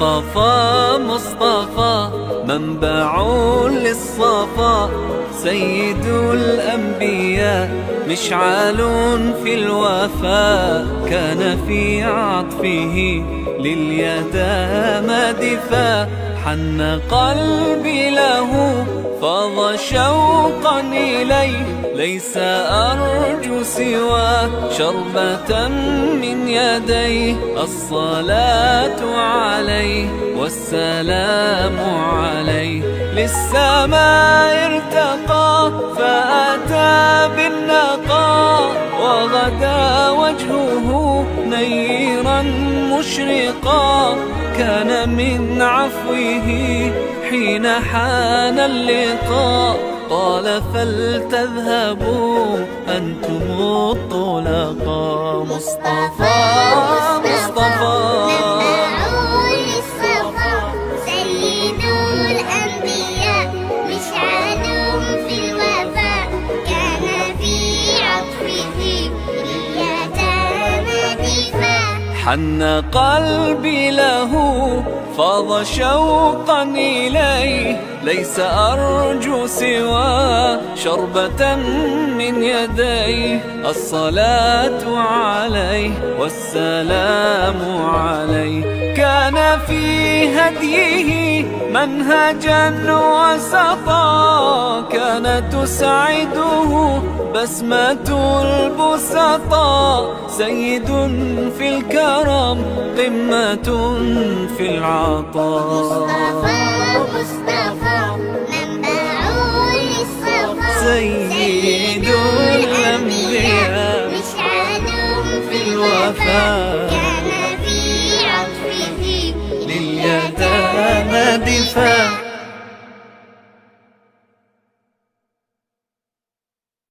مصطفى مصطفى منبع للصفا، سيد الأنبياء مشعل في الوفاء، كان في عطفه لليتامى دفا، حن قلبي له فاض شوقا إليه، ليس أرجو سوى شربة من يديه، الصلاة عليه والسلام عليه، للسماء ارتقى فأتى بالنقاء، وغدا وجهه نيرا مشرقا، كان من عفوه حين حان اللقاء، قال فلتذهبوا أنتم الطلقاء. مصطفى مصطفى سيد الأنبياء مشعل في الوفاء، كان في عطفه لليتامى دفا، حن قلبي له فاض شوقا إليه، ليس أرجو سوى شربة من يديه، الصلاة عليه والسلام عليه، كان في هديه منهجا وسطا، كان تسعده بسمة البسطاء، سيد في الكرم قمة في العطاء. مصطفى منبع للصفا، سيد الأنبياء مشعل في الوفاء، كان في عطفه لليتامى دفا.